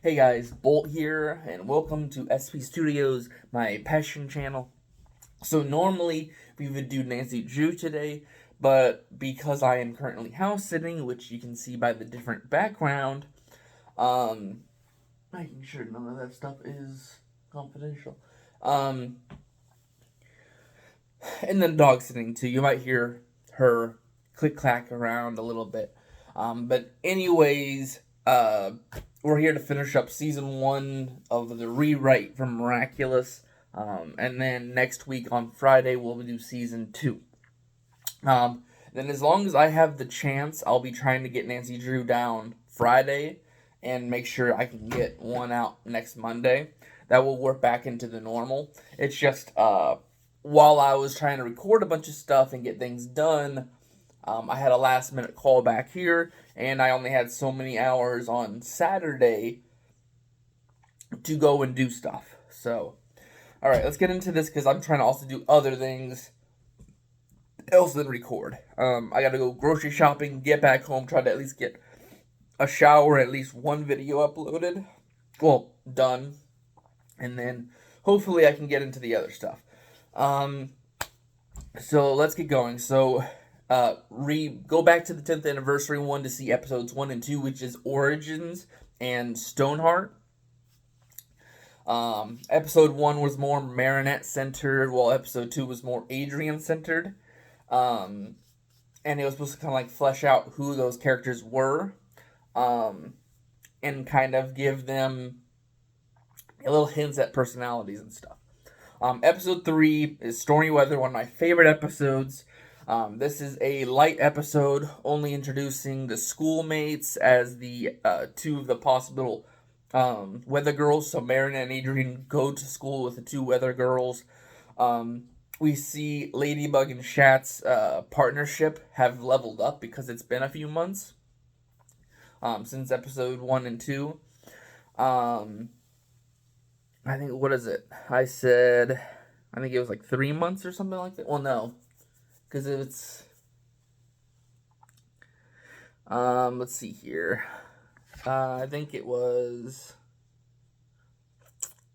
Hey guys, Bolt here, and welcome to SP Studios, my passion channel. So normally we would do Nancy Drew today, but because I am currently house sitting, which you can see by the different background, um, making sure none of that stuff is confidential. Um, and then dog sitting too. You might hear her click clack around a little bit. But anyways, we're here to finish up season 1 of the rewrite from Miraculous. And then next week on Friday we'll do season 2. Then as long as I have the chance, I'll be trying to get Nancy Drew down Friday and make sure I can get one out next Monday. That will work back into the normal. It's just while I was trying to record a bunch of stuff and get things done, I had a last minute call back here, and I only had so many hours on Saturday to go and do stuff. So, alright, let's get into this because I'm trying to also do other things else than record. I gotta go grocery shopping, get back home, try to at least get a shower, at least one video uploaded. Well, done. And then hopefully I can get into the other stuff. So let's get going. So go back to the 10th anniversary one to see episodes 1 and 2, which is Origins and Stoneheart. Episode 1 was more Marinette centered, while episode 2 was more Adrian centered. And it was supposed to kind of like flesh out who those characters were, and kind of give them a little hints at personalities and stuff. Episode 3 is Stormy Weather, one of my favorite episodes. This is a light episode, only introducing the schoolmates as the two of the possible weather girls. So Marin and Adrian go to school with the two weather girls. We see Ladybug and Shat's partnership have leveled up because it's been a few months since episode 1 and 2. I think, what is it? I think it was like 3 months or something like that. Well, no, because it's, let's see here. I think it was,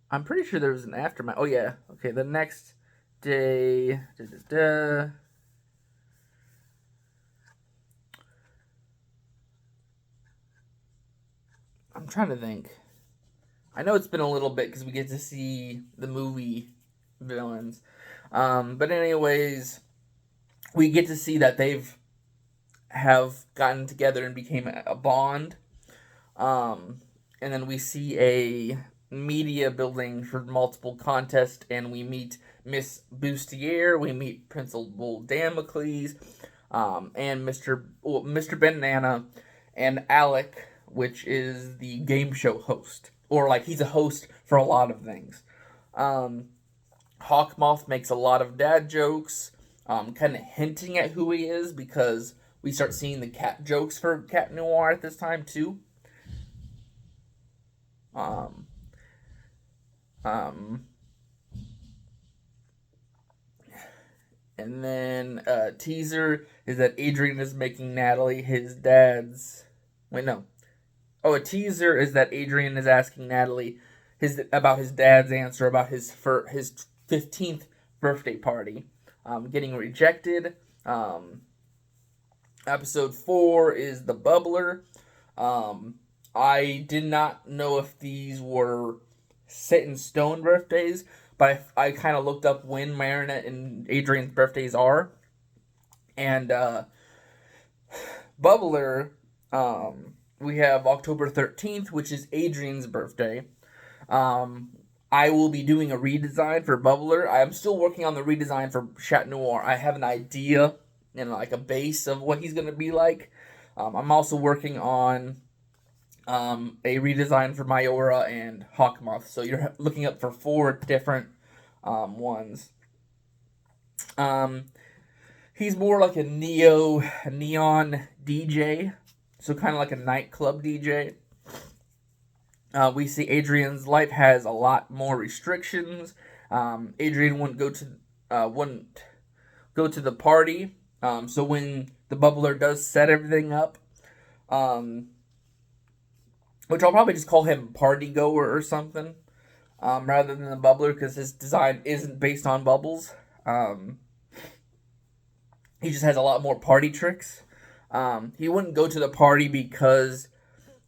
I'm pretty sure there was an aftermath. Oh, yeah. Okay, the next day. I'm trying to think. I know it's been a little bit because we get to see the movie villains. But anyways, we get to see that have gotten together and became a bond. And then we see a media building for multiple contests, and we meet Miss Bustier, we meet Principal Damocles, and Mr. Banana, and Alec, which is the game show host. Or, like, he's a host for a lot of things. Hawkmoth makes a lot of dad jokes, kind of hinting at who he is, because we start seeing the cat jokes for Cat Noir at this time, too. And then teaser is that Adrian is making Natalie his dad's... Wait, no. Oh, a teaser is that Adrian is asking Natalie about his dad's answer about his 15th birthday party getting rejected. Episode 4 is The Bubbler. I did not know if these were set in stone birthdays, but I kind of looked up when Marinette and Adrian's birthdays are. And Bubbler, we have October 13th, which is Adrian's birthday. I will be doing a redesign for Bubbler. I am still working on the redesign for Chat Noir. I have an idea and like a base of what he's going to be like. I'm also working on a redesign for Mayora and Hawkmoth. So you're looking up for 4 different ones. He's more like a neon DJ. So kind of like a nightclub DJ. We see Adrian's life has a lot more restrictions. Adrian wouldn't go to the party. So when the Bubbler does set everything up, which I'll probably just call him Party Goer or something, rather than the bubbler, because his design isn't based on bubbles. He just has a lot more party tricks. He wouldn't go to the party because,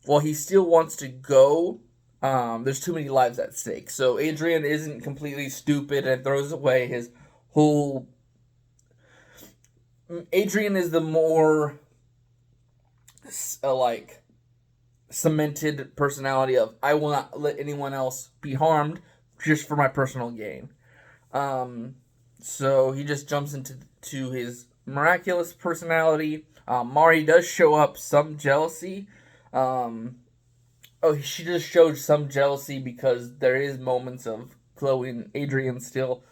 well, he still wants to go. There's too many lives at stake. So Adrian isn't completely stupid and throws away his whole. Adrian is the more like cemented personality of, I will not let anyone else be harmed just for my personal gain. So he just jumps into his miraculous personality. Mari does show up some jealousy. She just showed some jealousy because there is moments of Chloe and Adrian still.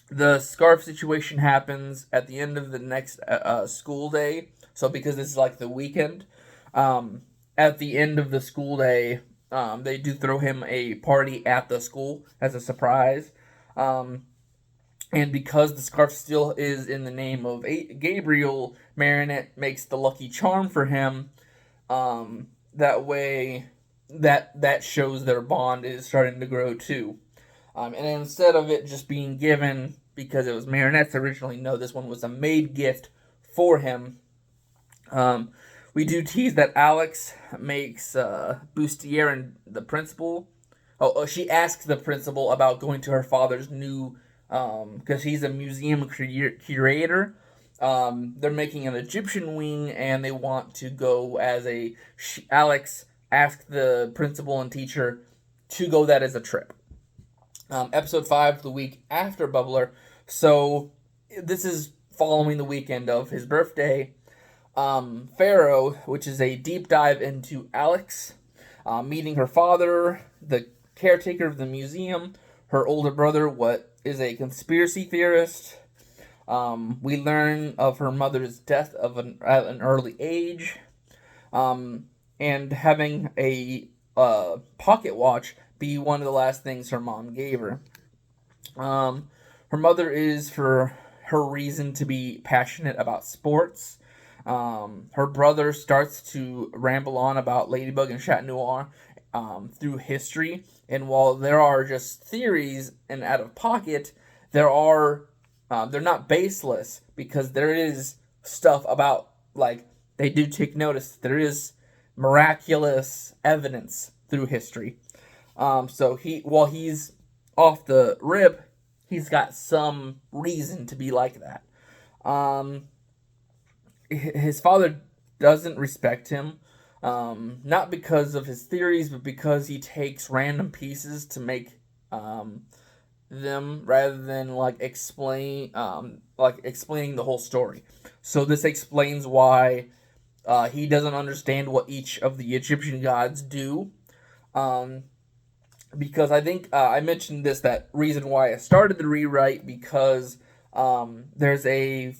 The scarf situation happens at the end of the next school day. So because this is like the weekend, at the end of the school day, they do throw him a party at the school as a surprise. And because the scarf still is in the name of Gabriel, Marinette makes the lucky charm for him. That way, that shows their bond is starting to grow too. And instead of it just being given because it was Marinette's originally, no, this one was a made gift for him. We do tease that Alex makes Bustier and the principal. She asks the principal about going to her father's new, because he's a museum curator. They're making an Egyptian wing, and they want to go as a. Alex asked the principal and teacher to go that as a trip. Episode 5, the week after Bubbler. So this is following the weekend of his birthday. Pharaoh, which is a deep dive into Alex, meeting her father, the caretaker of the museum, her older brother, what is a conspiracy theorist. We learn of her mother's death at an early age, and having a pocket watch be one of the last things her mom gave her. Her mother is for her reason to be passionate about sports. Her brother starts to ramble on about Ladybug and Chat Noir through history, and while there are just theories and out of pocket, they're not baseless, because there is stuff about, like, they do take notice there is miraculous evidence through history. So while he's off the rip, he's got some reason to be like that. His father doesn't respect him, not because of his theories, but because he takes random pieces to make them, rather than explaining the whole story. So this explains why he doesn't understand what each of the Egyptian gods do. Because I think I mentioned that reason why I started the rewrite, because there's a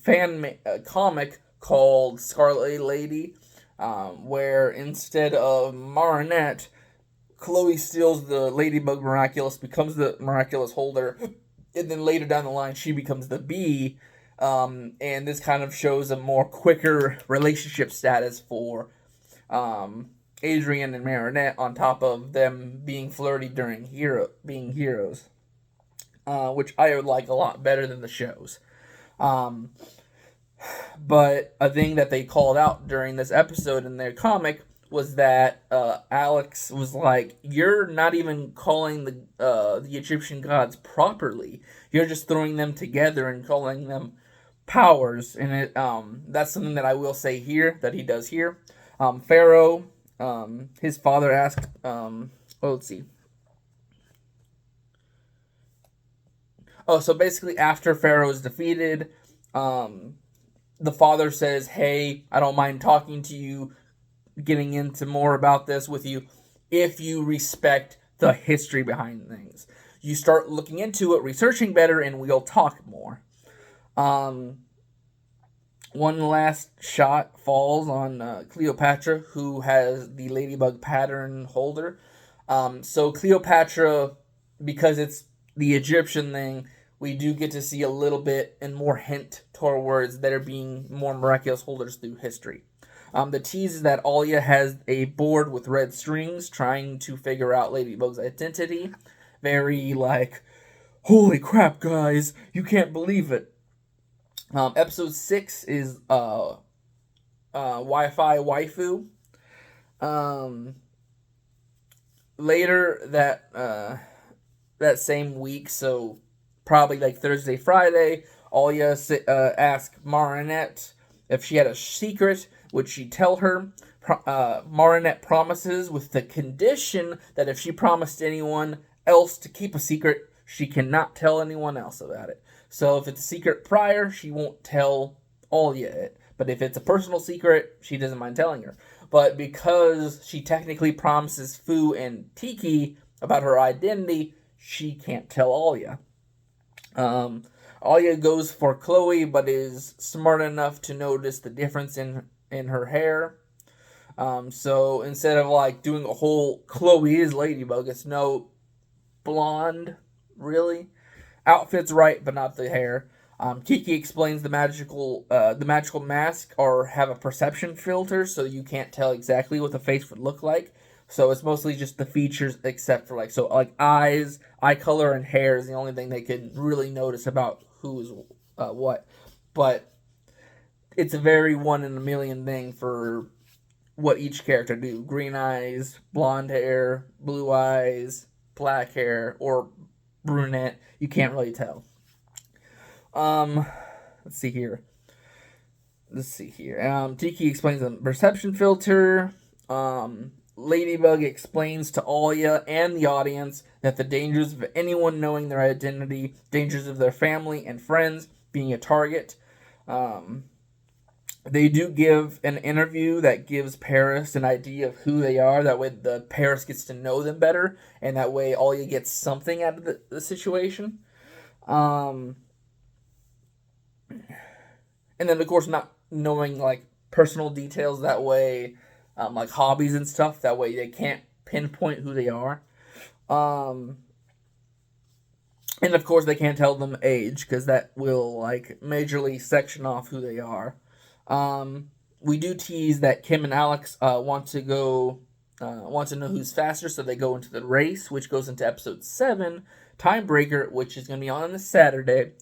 comic called Scarlet Lady, where instead of Marinette, Chloe steals the Ladybug Miraculous, becomes the Miraculous holder, and then later down the line she becomes the bee. And this kind of shows a more quicker relationship status for Adrian and Marinette, on top of them being flirty during being heroes, which I would like a lot better than the shows. But a thing that they called out during this episode in their comic was that Alex was like, "You're not even calling the Egyptian gods properly. You're just throwing them together and calling them powers." And that's something that I will say here that he does here. Pharaoh, his father asked, let's see. So basically after Pharaoh is defeated, the father says, "Hey, I don't mind talking to you, getting into more about this with you, if you respect the history behind things. You start looking into it, researching better, and we'll talk more." One last shot falls on Cleopatra, who has the Ladybug pattern holder. So Cleopatra, because it's the Egyptian thing, we do get to see a little bit and more hint towards there being more miraculous holders through history. The tease is that Alia has a board with red strings trying to figure out Ladybug's identity. Very like, holy crap, guys, you can't believe it. Episode 6 is Wi-Fi Waifu. Later that same week, so probably like Thursday, Friday, Alia asked Marinette if she had a secret, would she tell her? Marinette promises with the condition that if she promised anyone else to keep a secret, she cannot tell anyone else about it. So if it's a secret prior, she won't tell Alia it. But if it's a personal secret, she doesn't mind telling her. But because she technically promises Fu and Tiki about her identity, she can't tell Alia. Alia goes for Chloe, but is smart enough to notice the difference in her hair. So instead of like doing a whole Chloe is Ladybug, it's no blonde, really. Outfit's right, but not the hair. Kiki explains the magical mask or have a perception filter, so you can't tell exactly what the face would look like. So it's mostly just the features, except for like eyes, eye color, and hair is the only thing they can really notice about who's what. But it's a very one in a million thing for what each character do. Green eyes, blonde hair, blue eyes, black hair, or brunette. You can't really tell. Let's see here. Tiki explains the perception filter. Ladybug explains to Alia and the audience that the dangers of anyone knowing their identity, dangers of their family and friends being a target. They do give an interview that gives Paris an idea of who they are. That way the Paris gets to know them better, and that way Alia gets something out of the situation. And then, of course, not knowing, like, personal details that way, like hobbies and stuff. That way they can't pinpoint who they are. And, of course, they can't tell them age, because that will, like, majorly section off who they are. We do tease that Kim and Alex want to know who's faster, so they go into the race, which goes into episode 7, Timebreaker, which is going to be on a Saturday.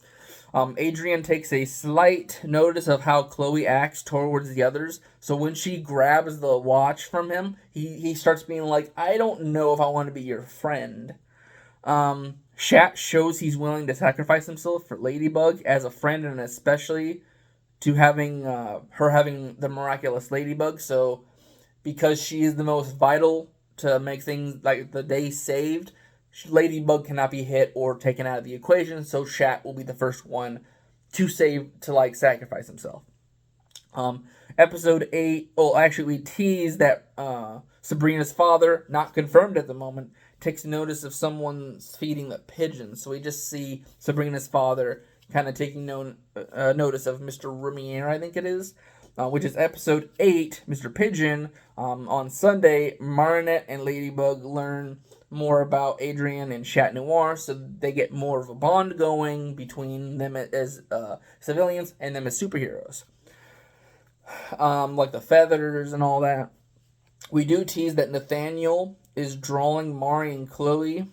Adrian takes a slight notice of how Chloe acts towards the others. So when she grabs the watch from him, he starts being like, I don't know if I want to be your friend. Shat shows he's willing to sacrifice himself for Ladybug as a friend, and especially to having her having the miraculous Ladybug. So because she is the most vital to make things like the day saved, Ladybug cannot be hit or taken out of the equation, so Shat will be the first one to sacrifice himself. Episode 8, well, actually, we tease that Sabrina's father, not confirmed at the moment, takes notice of someone's feeding the pigeons. So we just see Sabrina's father kind of taking notice of Mr. Rumier, I think it is, which is episode 8, Mr. Pigeon. On Sunday, Marinette and Ladybug learn more about Adrian and Chat Noir, so they get more of a bond going between them as civilians and them as superheroes. Like the feathers and all that. We do tease that Nathaniel is drawing Mari and Chloe.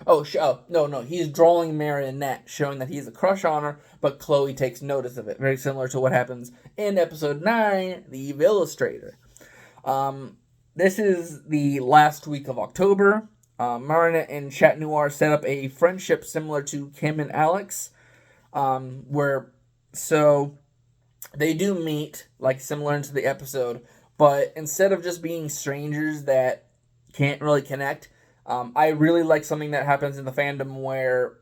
No, he's drawing Marinette, showing that he has a crush on her, but Chloe takes notice of it. Very similar to what happens in episode 9, The Eve Illustrator. This is the last week of October. Marinette and Chat Noir set up a friendship similar to Kim and Alex, so they do meet, like similar into the episode, but instead of just being strangers that can't really connect, I really like something that happens in the fandom where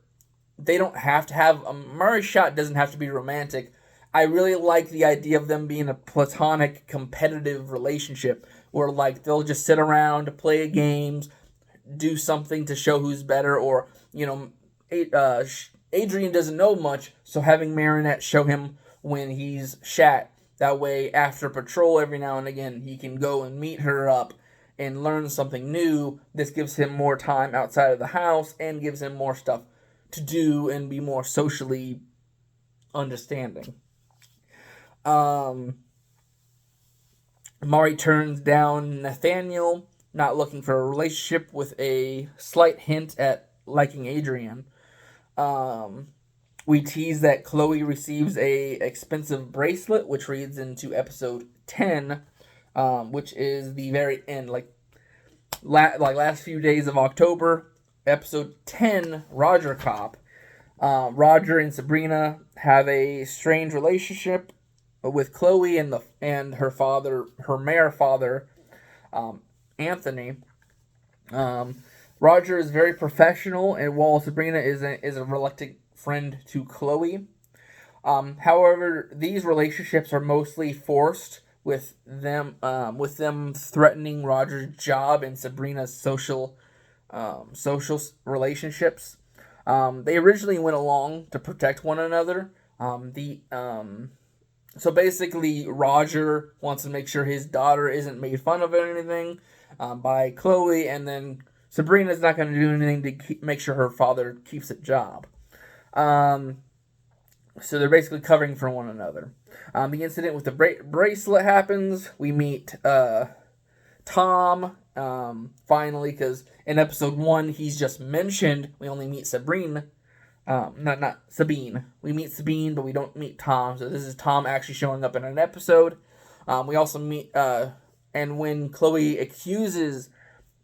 they don't have to have Murray Shot doesn't have to be romantic. I really like the idea of them being a platonic, competitive relationship where, like, they'll just sit around, play games, do something to show who's better, or, Adrian doesn't know much, so having Marinette show him when he's Shat. That way, after patrol every now and again, he can go and meet her up and learn something new. This gives him more time outside of the house and gives him more stuff to do and be more socially understanding. Mari turns down Nathaniel, not looking for a relationship, with a slight hint at liking Adrian. Um, we tease that Chloe receives a expensive bracelet, which reads into episode 10, which is the very end, like last few days of October. Episode 10, Roger Cop. Roger and Sabrina have a strange relationship with Chloe and her father, her mayor father, Anthony. Roger is very professional, and while Sabrina is a reluctant friend to Chloe. However, these relationships are mostly forced, with them threatening Roger's job and Sabrina's social relationships. They originally went along to protect one another. So basically, Roger wants to make sure his daughter isn't made fun of or anything by Chloe, and then Sabrina's not going to do anything to make sure her father keeps a job. So they're basically covering for one another. The incident with the bracelet happens. We meet Tom, finally, because in episode 1, he's just mentioned. We only meet Sabrina. Not Sabine. We meet Sabine, but we don't meet Tom. So this is Tom actually showing up in an episode. We also meet, and when Chloe accuses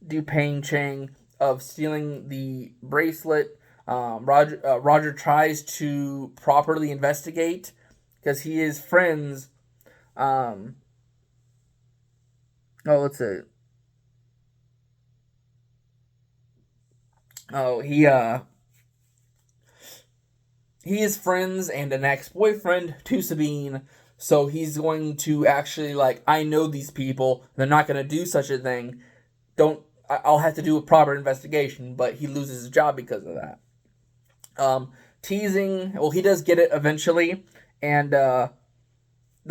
Dupang Chang of stealing the bracelet, Roger tries to properly investigate because he is friends. Let's see. He is friends and an ex-boyfriend to Sabine, so he's going to actually, like, I know these people, they're not going to do such a thing. I'll have to do a proper investigation, but he loses his job because of that. Teasing, well, he does get it eventually, and the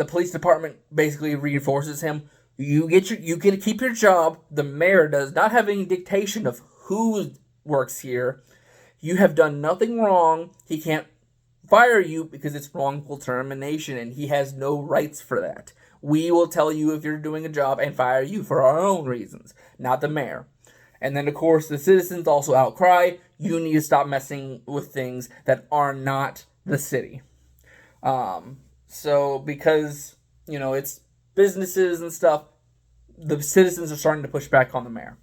police department basically reinforces him. You get to keep your job. The mayor does not have any dictation of who works here. You have done nothing wrong. He can't fire you because it's wrongful termination, and he has no rights for that. We will tell you if you're doing a job and fire you for our own reasons, not the mayor. And then, of course, the citizens also outcry, you need to stop messing with things that are not the city. So because, it's businesses and stuff, the citizens are starting to push back on the mayor.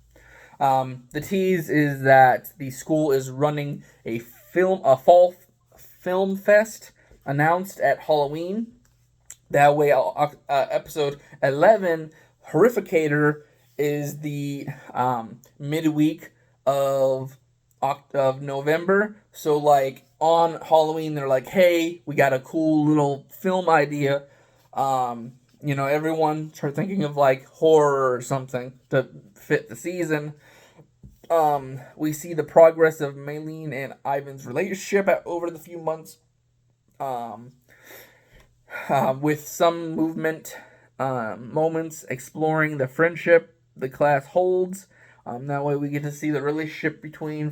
The tease is that the school is running a fall film fest announced at Halloween. That way, episode 11, Horrificator, is the midweek of November. So, like, on Halloween, they're like, hey, we got a cool little film idea. Everyone start thinking of, like, horror or something to fit the season. We see the progress of Maylene and Ivan's relationship over the few months. With some movement moments exploring the friendship the class holds. That way we get to see the relationship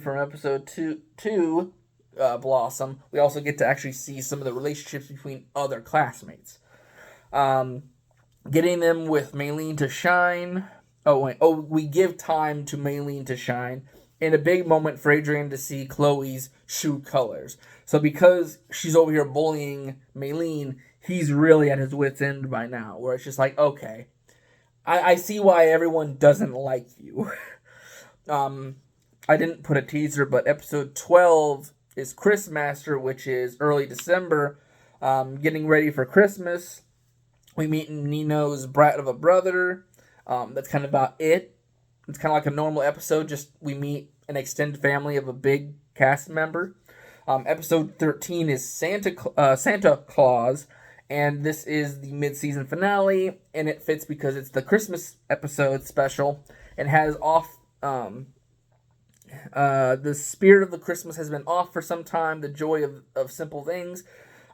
from episode 2 blossom. We also get to actually see some of the relationships between other classmates. Getting them with Maylene to shine. We give time to Maylene to shine. In a big moment for Adrian to see Chloe's true colors. So because she's over here bullying Maylene, he's really at his wit's end by now. Where it's just like, okay, I see why everyone doesn't like you. I didn't put a teaser, but episode 12 is Christmaster, which is early December. Getting ready for Christmas. We meet Nino's brat of a brother. That's kind of about it. It's kind of like a normal episode, just we meet an extended family of a big cast member. Episode 13 is Santa Claus, and this is the mid-season finale, and it fits because it's the Christmas episode special, and has the spirit of the Christmas has been off for some time. The joy of simple things,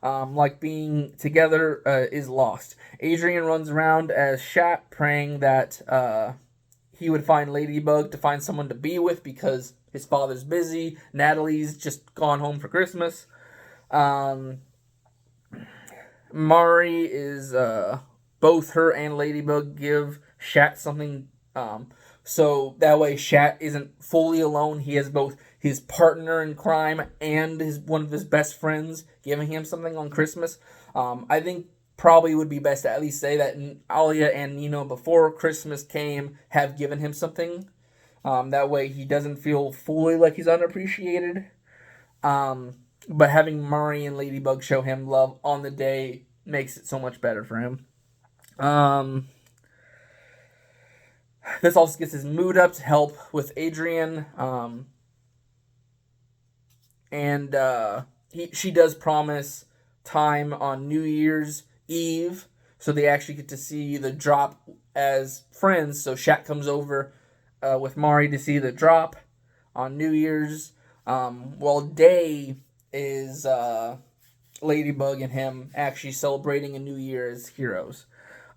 like being together, is lost. Adrian runs around as Shat, praying that he would find Ladybug to find someone to be with because his father's busy. Natalie's just gone home for Christmas. Mari is both her and Ladybug give Shat something, so that way Shat isn't fully alone. He has both his partner in crime and one of his best friends giving him something on Christmas. I think probably would be best to at least say that Alia and Nino, before Christmas came, have given him something. That way he doesn't feel fully like he's unappreciated. But having Mari and Ladybug show him love on the day makes it so much better for him. This also gets his mood up to help with Adrian. She does promise time on New Year's Eve, so they actually get to see the drop as friends. So Shat comes over with Mari to see the drop on New Year's, while Day is Ladybug and him actually celebrating a new year as heroes.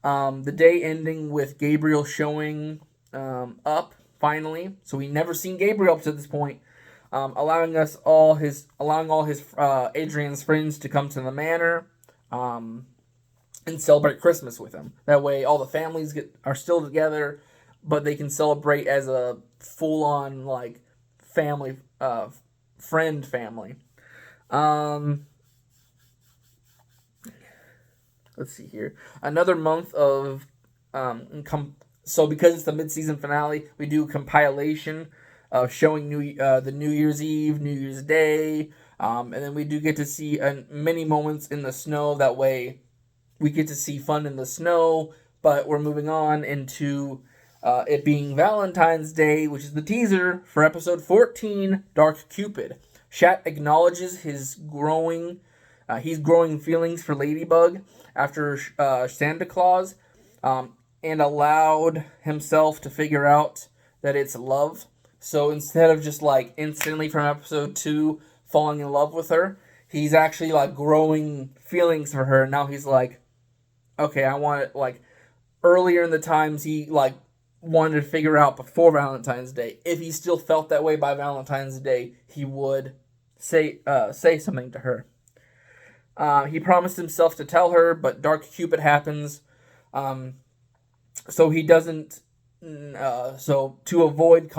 The day ending with Gabriel showing up finally. So we never seen Gabriel up to this point, allowing all his Adrian's friends to come to the manor and celebrate Christmas with him. That way, all the families are still together, but they can celebrate as a full on like family, friend family. Let's see here. Another month of so because it's the mid-season finale, we do compilation of showing the New Year's Eve, New Year's Day, and then we do get to see many moments in the snow. That way, we get to see fun in the snow. But we're moving on into it being Valentine's Day, which is the teaser for episode 14, Dark Cupid. Shat acknowledges he's growing feelings for Ladybug after Santa Claus, and allowed himself to figure out that it's love. So instead of just like instantly from episode 2 falling in love with her, he's actually like growing feelings for her. Now he's like, okay, I want it. Like earlier in the times, he like wanted to figure out before Valentine's Day. If he still felt that way by Valentine's Day, he would say something to her. He promised himself to tell her, but Dark Cupid happens. So he doesn't. So to avoid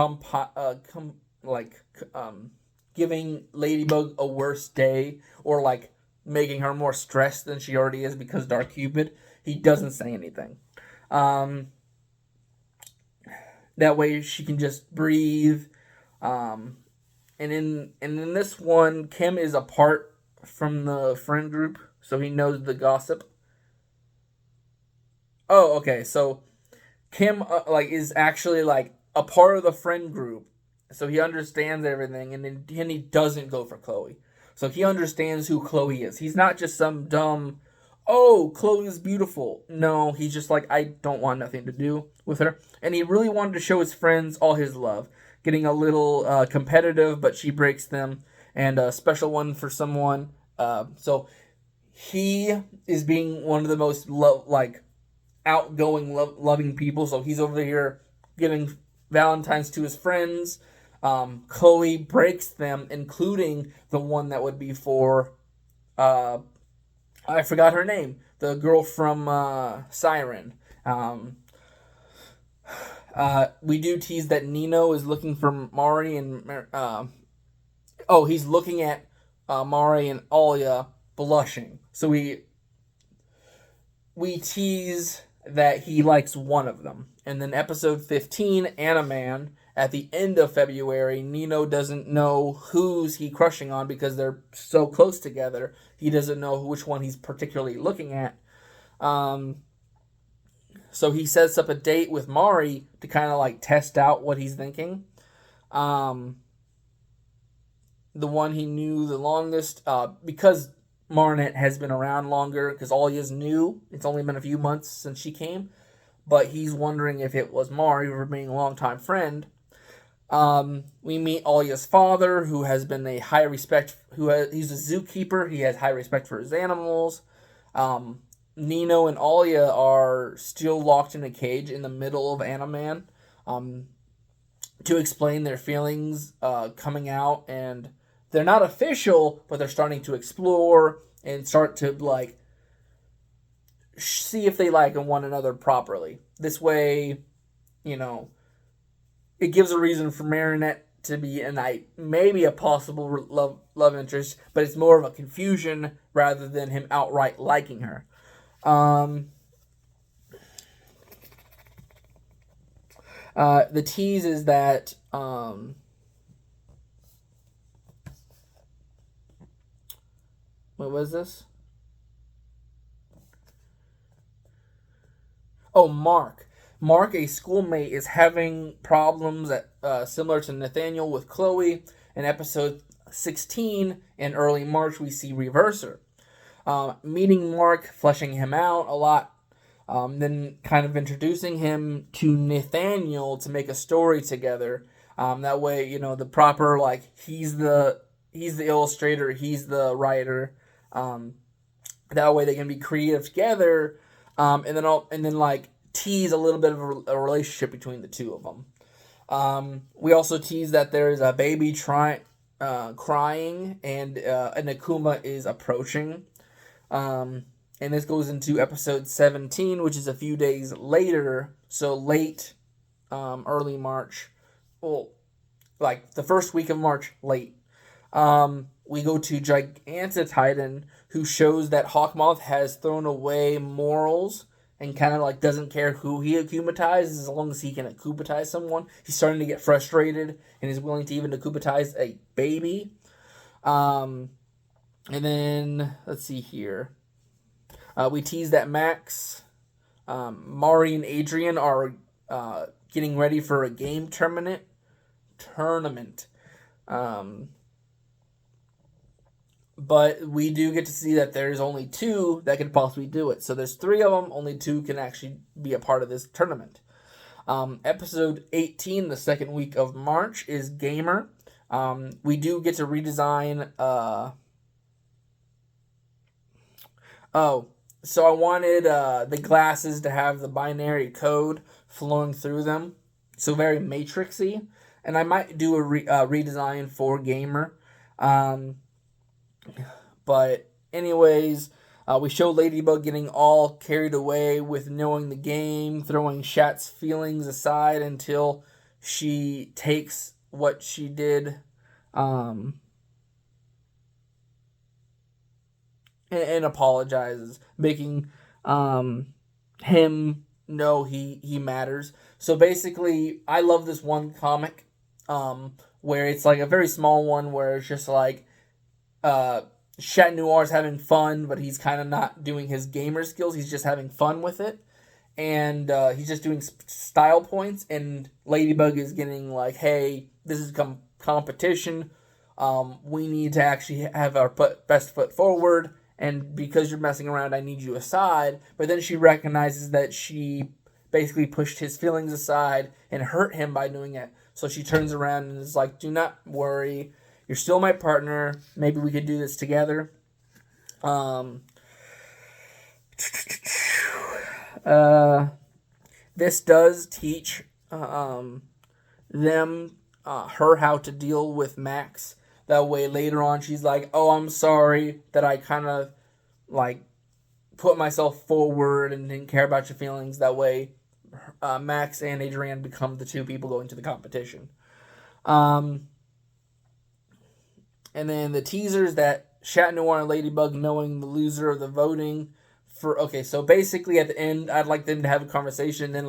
giving Ladybug a worse day, or like making her more stressed than she already is because Dark Cupid, he doesn't say anything. That way she can just breathe. And in this one, Kim is apart from the friend group, so he knows the gossip. Oh, okay. So Kim is actually like a part of the friend group, so he understands everything, and then he doesn't go for Chloe. So he understands who Chloe is. He's not just some dumb, oh, Chloe is beautiful. No, he's just like, I don't want nothing to do with her. And he really wanted to show his friends all his love, getting a little competitive, but she breaks them, and a special one for someone. So he is being one of the most outgoing, loving people. So he's over here giving Valentine's to his friends. Chloe breaks them, including the one that would be for I forgot her name, the girl from Siren. We do tease that Nino is looking for Mari and he's looking at Mari and Alia blushing. So we tease that he likes one of them. And then episode 15, Animan, at the end of February, Nino doesn't know who's he crushing on because they're so close together. He doesn't know which one he's particularly looking at. So he sets up a date with Mari to kind of like test out what he's thinking. The one he knew the longest, because Marnet has been around longer, because Alia is new. It's only been a few months since she came. But he's wondering if it was Mari for being a longtime friend. We meet Alia's father, who has been he's a zookeeper. He has high respect for his animals. Nino and Alia are still locked in a cage in the middle of Animan, to explain their feelings coming out, and they're not official, but they're starting to explore and start to see if they like one another properly. This way, it gives a reason for Marinette to be maybe a possible love interest, but it's more of a confusion rather than him outright liking her. The tease is that what was this? Oh, Mark. Mark, a schoolmate, is having problems similar to Nathaniel with Chloe. In episode 16, in early March, we see Reverser. Meeting Mark, fleshing him out a lot, then kind of introducing him to Nathaniel to make a story together. That way, the proper, he's the illustrator, he's the writer. That way they can be creative together, and then tease a little bit of a relationship between the two of them. We also tease that there is a baby crying, and an Akuma is approaching. And this goes into episode 17, which is a few days later, so late, early March. Well, the first week of March, late. We go to Gigantititan, who shows that Hawkmoth has thrown away morals and kind of doesn't care who he akumatizes as long as he can akumatize someone. He's starting to get frustrated and is willing to even akumatize a baby. And then, let's see here. We tease that Max, Mari, and Adrian are getting ready for a game tournament. But we do get to see that there's only 2 that can possibly do it. So there's 3 of them, only 2 can actually be a part of this tournament. Episode 18, the second week of March, is Gamer. We do get to redesign... so I wanted the glasses to have the binary code flowing through them. So very Matrixy. And I might do a redesign for Gamer. But anyways, we show Ladybug getting all carried away with knowing the game, throwing Shat's feelings aside until she takes what she did and apologizes, making him know he matters. So basically, I love this one comic where it's a very small one where it's just Chat Noir's having fun, but he's kind of not doing his gamer skills. He's just having fun with it. And he's just doing style points. And Ladybug is getting hey, this is competition. We need to actually have our best foot forward. And because you're messing around, I need you aside. But then she recognizes that she basically pushed his feelings aside and hurt him by doing it. So she turns around and is do not worry. You're still my partner. Maybe we could do this together. This does teach her how to deal with Max. That way later on she's oh, I'm sorry that I kind of put myself forward and didn't care about your feelings. That way Max and Adrian become the 2 people going to the competition. And then the teasers that Chat Noir and Ladybug knowing the loser of the voting so basically at the end, I'd like them to have a conversation, and then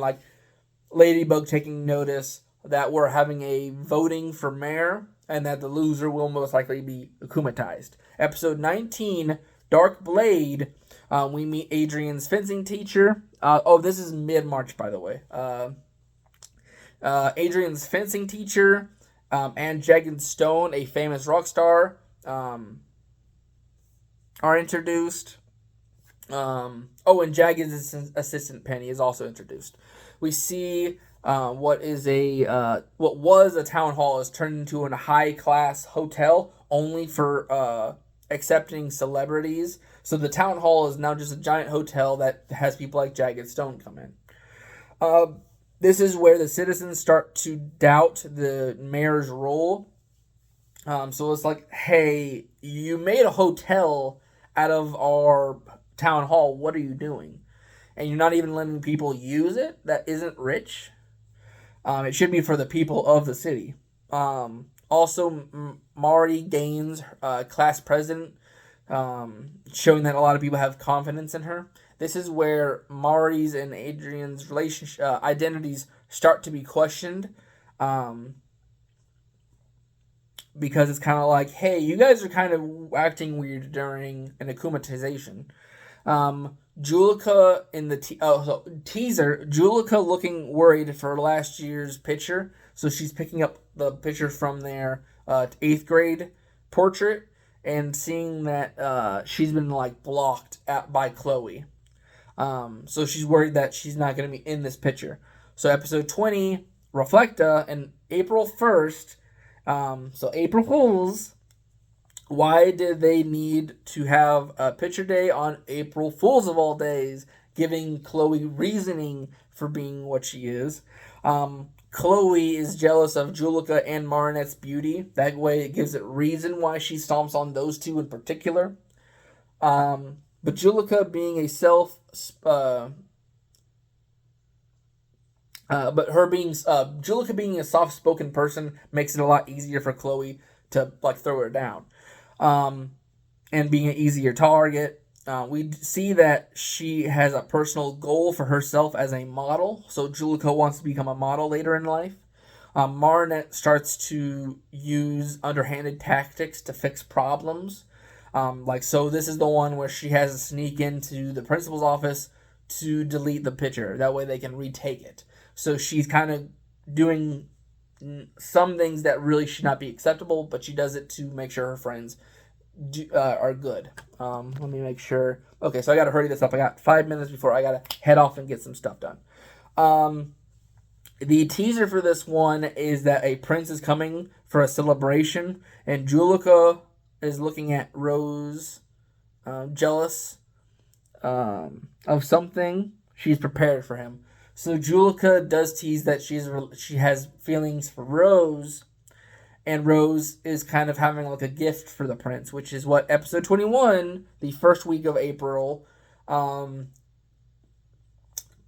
Ladybug taking notice that we're having a voting for mayor, and that the loser will most likely be akumatized. Episode 19, Dark Blade, we meet Adrian's fencing teacher. This is mid-March, by the way. Adrian's fencing teacher, and Jagged Stone, a famous rock star, are introduced. And Jagged's assistant Penny is also introduced. We see what was a town hall is turned into a high-class hotel only for accepting celebrities. So the town hall is now just a giant hotel that has people like Jagged Stone come in. This is where the citizens start to doubt the mayor's role. So it's hey, you made a hotel out of our town hall. What are you doing? and you're not even letting people use it that isn't rich. It should be for the people of the city. Also, Mari gains class president, showing that a lot of people have confidence in her. This is where Mari's and Adrian's relationship identities start to be questioned, because it's kind of like, hey, you guys are kind of acting weird during an akumatization. Julica in the teaser, Julica looking worried for last year's picture, so she's picking up the picture from their 8th grade portrait and seeing that she's been like blocked by Chloe. So she's worried that she's not going to be in this picture. So episode 20, Reflecta, and April 1st. So April Fools. Why did they need to have a picture day on April Fools of all days, giving Chloe reasoning for being what she is? Chloe is jealous of Julica and Marinette's beauty. That way it gives it reason why she stomps on those two in particular. But Julica being a Julica being a soft-spoken person makes it a lot easier for Chloe to like throw her down, and being an easier target. We see that she has a personal goal for herself as a model. So Julica wants to become a model later in life. Marinette starts to use underhanded tactics to fix problems. So this is the one where she has to sneak into the principal's office to delete the picture. That way they can retake it. So she's kind of doing some things that really should not be acceptable, but she does it to make sure her friends are good. Let me make sure. Okay, so I got to hurry this up. I got 5 minutes before I got to head off and get some stuff done. The teaser for this one is that a prince is coming for a celebration, and Julica is looking at Rose, jealous of something. She's prepared for him. So Julica does tease that she has feelings for Rose, and Rose is kind of having like a gift for the prince, which is what episode 21, the first week of April,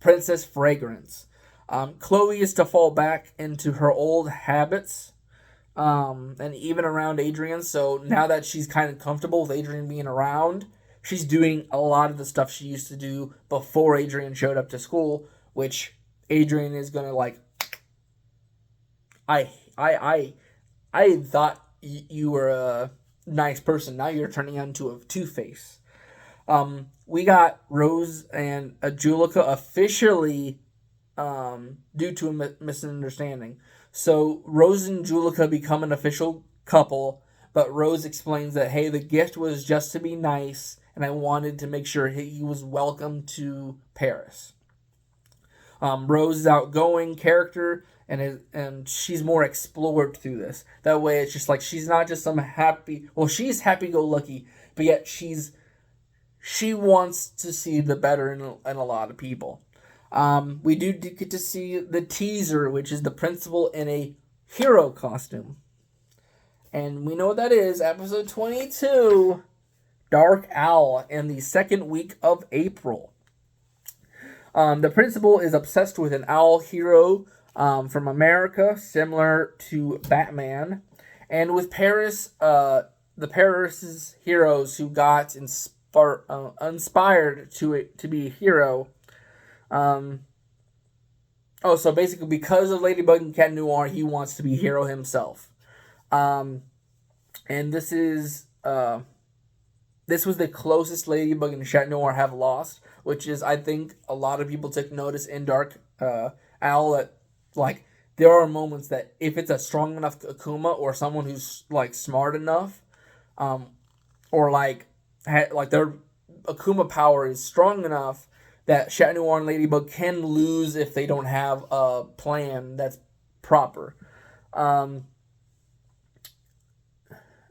Princess Fragrance. Chloe is to fall back into her old habits, and even around Adrian. So now that she's kind of comfortable with Adrian being around, she's doing a lot of the stuff she used to do before Adrian showed up to school, which Adrian is gonna like. I thought you were a nice person. Now you're turning into a two-face. We got Rose and Julica officially, due to a misunderstanding. So Rose and Julica become an official couple, but Rose explains that, hey, the gift was just to be nice, and I wanted to make sure he was welcome to Paris. Rose is outgoing character, and she's more explored through this. That way, it's just like she's not just some happy. Well, she's happy-go-lucky, but yet she wants to see the better in a lot of people. We do get to see the teaser, which is the principal in a hero costume, and we know what that is. Episode 22, Dark Owl, in the second week of April. The principal is obsessed with an owl hero from America, similar to Batman, and with Paris, the Paris heroes who got inspired to be a hero. So basically, because of Ladybug and Cat Noir, he wants to be a hero himself. And this was the closest Ladybug and Chat Noir have lost, which is, I think, a lot of people took notice in Dark Owl that, like, there are moments that if it's a strong enough Akuma or someone who's, like, smart enough, or, like, their Akuma power is strong enough that Chat Noir and Ladybug can lose if they don't have a plan that's proper.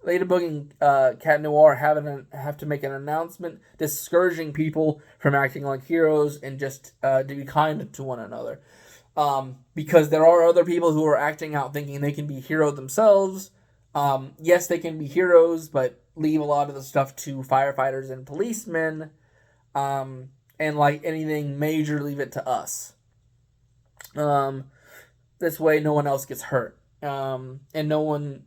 Ladybug and Cat Noir have to make an announcement discouraging people from acting like heroes and just to be kind to one another. Because there are other people who are acting out thinking they can be hero themselves. Yes, they can be heroes, but leave a lot of the stuff to firefighters and policemen. And and like anything major, leave it to us. This way, no one else gets hurt, and no one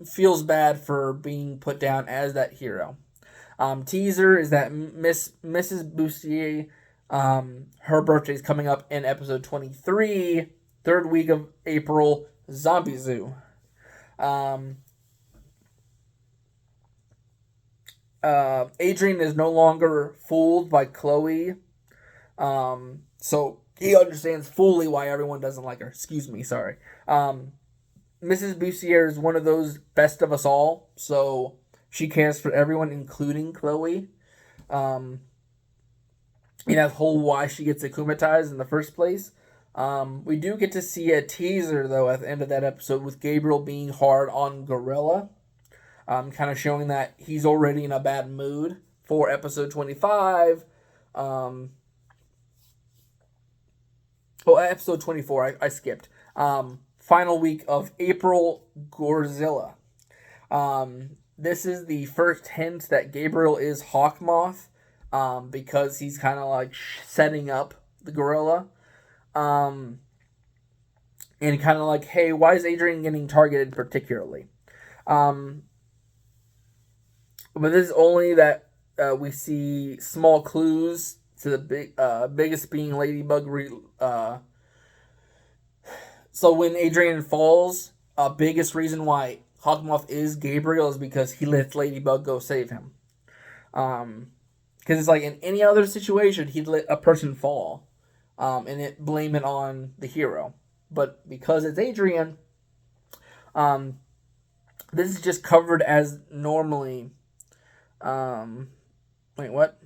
feels bad for being put down as that hero. Teaser is that Mrs. Bustier, her birthday is coming up in episode 23, third week of April, Zombie Zoo. Adrian is no longer fooled by Chloe, so he understands fully why everyone doesn't like her. Excuse me, sorry. Mrs. Bustier is one of those best of us all, so she cares for everyone, including Chloe. And that's whole why she gets akumatized in the first place. We do get to see a teaser, though, at the end of that episode with Gabriel being hard on Gorilla. Kind of showing that he's already in a bad mood for episode 25. Episode 24, I skipped. Final week of April, Gorzilla. This is the first hint that Gabriel is Hawkmoth, because he's kind of like setting up the gorilla. And kind of like, hey, why is Adrian getting targeted particularly? But this is only that we see small clues to the biggest being Ladybug. So when Adrian falls, biggest reason why Hawkmoth is Gabriel is because he lets Ladybug go save him. Because it's like in any other situation, he'd let a person fall, and blame it on the hero. But because it's Adrian, this is just covered as normally. Wait, what?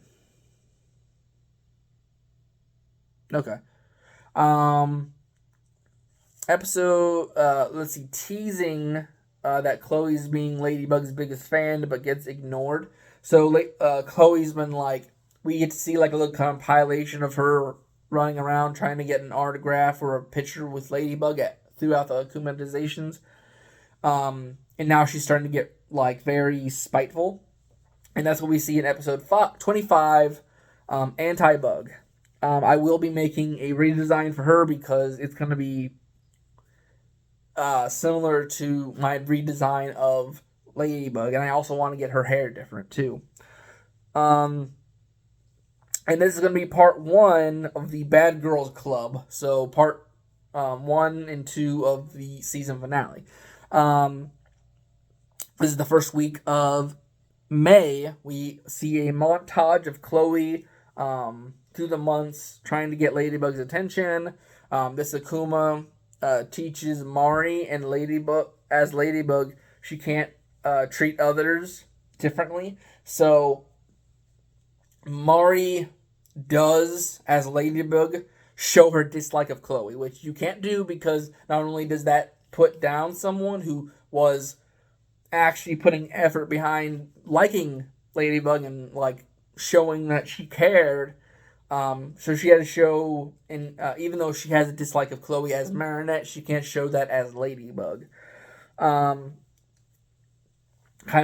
Okay. Episode, let's see, teasing that Chloe's being Ladybug's biggest fan, but gets ignored. So, Chloe's been like, we get to see like a little compilation of her running around trying to get an autograph or a picture with Ladybug throughout the akumatizations. And now she's starting to get like very spiteful. And that's what we see in episode 25, Anti-Bug. I will be making a redesign for her because it's going to be similar to my redesign of Ladybug. And I also want to get her hair different too. And this is going to be part 1 of the Bad Girls Club. So part 1 and 2 of the season finale. This is the first week of May. We see a montage of Chloe through the months trying to get Ladybug's attention. This Akuma teaches Mari and Ladybug, as Ladybug, she can't treat others differently. So Mari does, as Ladybug, show her dislike of Chloe, which you can't do because not only does that put down someone who was actually putting effort behind liking Ladybug and like showing that she cared. So she had to show, and even though she has a dislike of Chloe as Marinette, she can't show that as Ladybug. Kind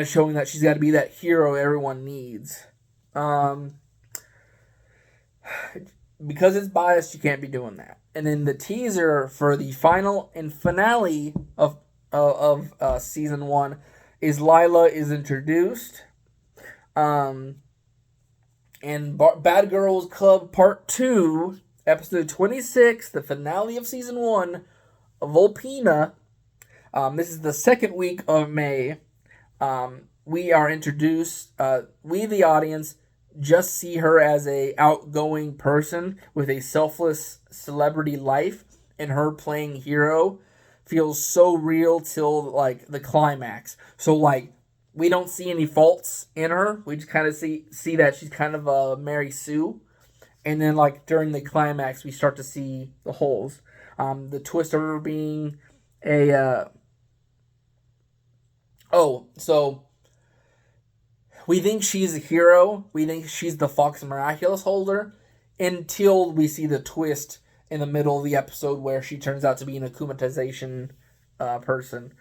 of showing that she's got to be that hero everyone needs. Because it's biased, you can't be doing that. And then the teaser for the final and finale of season 1 is Lila is introduced. And Bad Girls Club Part 2, Episode 26, the finale of Season 1, Volpina. This is the second week of May. We are introduced, we the audience just see her as a outgoing person with a selfless celebrity life, and her playing hero feels so real till like the climax. So like we don't see any faults in her. We just kind of see that she's kind of a Mary Sue. And then like during the climax we start to see the holes. The twist of her being a so we think she's a hero. We think she's the Fox Miraculous holder until we see the twist in the middle of the episode where she turns out to be an akumatization person.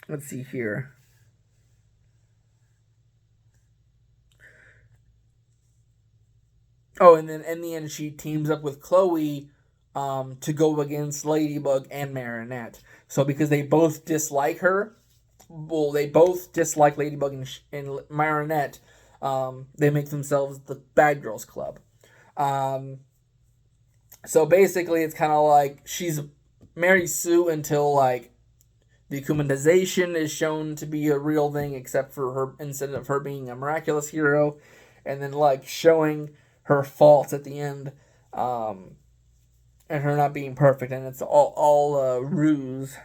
Let's see here. Oh, and then in the end, she teams up with Chloe to go against Ladybug and Marinette. So because they both dislike her, well, they both dislike Ladybug and Marinette, they make themselves the Bad Girls Club. So basically, it's kind of like she's Mary Sue until like the Akumatization is shown to be a real thing, except for her instead of her being a miraculous hero, and then like showing her faults at the end, and her not being perfect, and it's all ruse.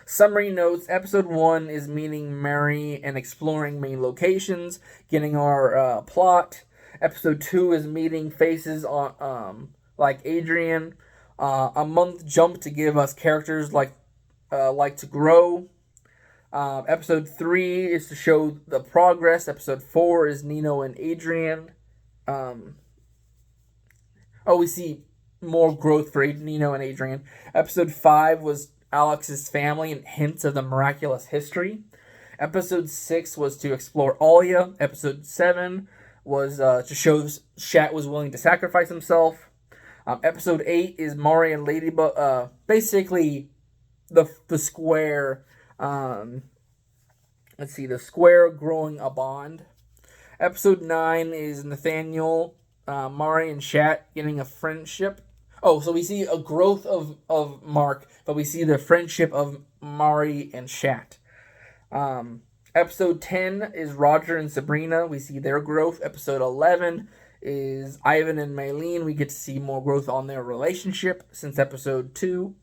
Summary notes: Episode 1 is meeting Mary and exploring main locations, getting our plot. Episode 2 is meeting faces on like Adrian. A month jump to give us characters like to grow. Episode 3 is to show the progress. Episode 4 is Nino and Adrian. We see more growth for Nino and Adrian. Episode 5 was Alex's family and hints of the miraculous history. Episode 6 was to explore Alia. Episode 7 was to show Shat was willing to sacrifice himself. Episode 8 is Mari and Ladybug. Basically, the square. Let's see, the square growing a bond. Episode 9 is Nathaniel, Mari, and Shat getting a friendship. Oh, so we see a growth of Mark, but we see the friendship of Mari and Shat. Episode 10 is Roger and Sabrina. We see their growth. Episode 11 is Ivan and Maylene. We get to see more growth on their relationship since episode 2.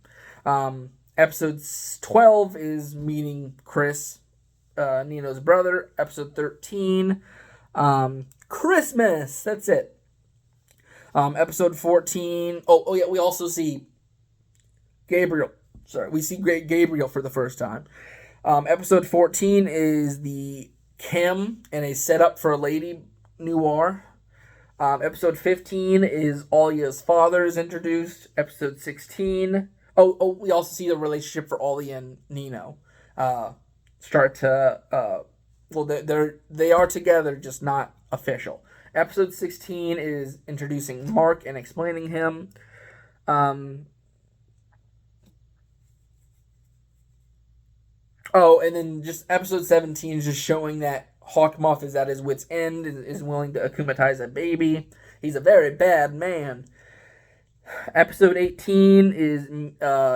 Episode 12 is meeting Chris, Nino's brother. Episode 13, Christmas. That's it. Episode 14. Oh yeah, we also see Gabriel. Sorry, we see Gabriel for the first time. Episode 14 is the Kim and a setup for a Lady Noir. Episode 15 is Alia's father is introduced. Episode 16. We also see the relationship for Alia and Nino. Start to they are together, just not official. Episode 16 is introducing Mark and explaining him. And then just episode 17 is just showing that Hawkmoth is at his wit's end and is willing to akumatize a baby. He's a very bad man. Episode 18 is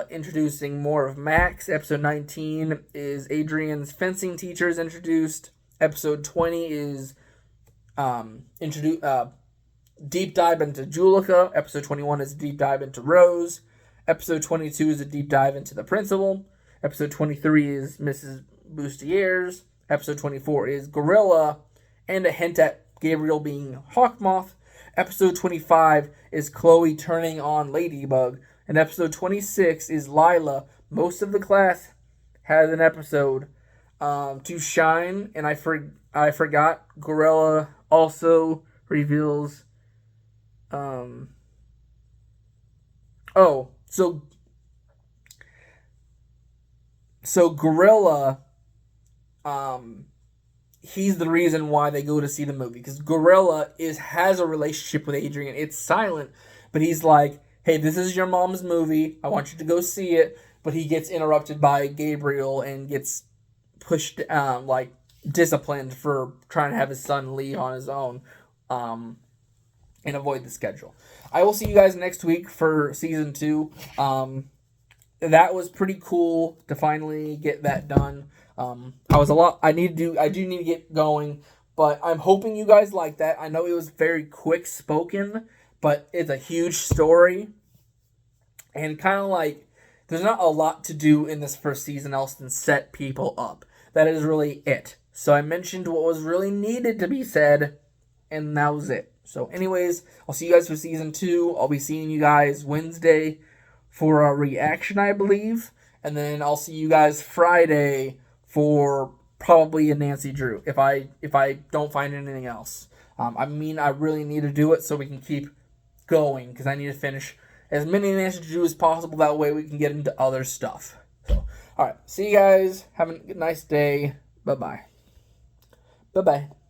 introducing more of Max. Episode 19 is Adrian's fencing teacher is introduced. Episode 20 is deep dive into Julika. Episode 21 is a deep dive into Rose. Episode 22 is a deep dive into the principal. Episode 23 is Mrs. Boustier's. Episode 24 is Gorilla and a hint at Gabriel being Hawkmoth. Episode 25 is Chloe turning on Ladybug. And episode 26 is Lila. Most of the class has an episode to shine. And I forgot Gorilla also reveals... So Gorilla, he's the reason why they go to see the movie. Because Gorilla has a relationship with Adrian. It's silent, but he's like, hey, this is your mom's movie. I want you to go see it. But he gets interrupted by Gabriel and gets pushed, disciplined for trying to have his son leave on his own and avoid the schedule. I will see you guys next week for season 2. That was pretty cool to finally get that done. I do need to get going, but I'm hoping you guys like that. I know it was very quick spoken, but it's a huge story. And kind of like, there's not a lot to do in this first season else than set people up. That is really it. So I mentioned what was really needed to be said, and that was it. So anyways, I'll see you guys for season 2. I'll be seeing you guys Wednesday for a reaction, I believe. And then I'll see you guys Friday for probably a Nancy Drew, if I don't find anything else. I really need to do it so we can keep going, because I need to finish as many Nancy Drew as possible. That way we can get into other stuff. So, alright, see you guys. Have a nice day. Bye-bye. Bye-bye.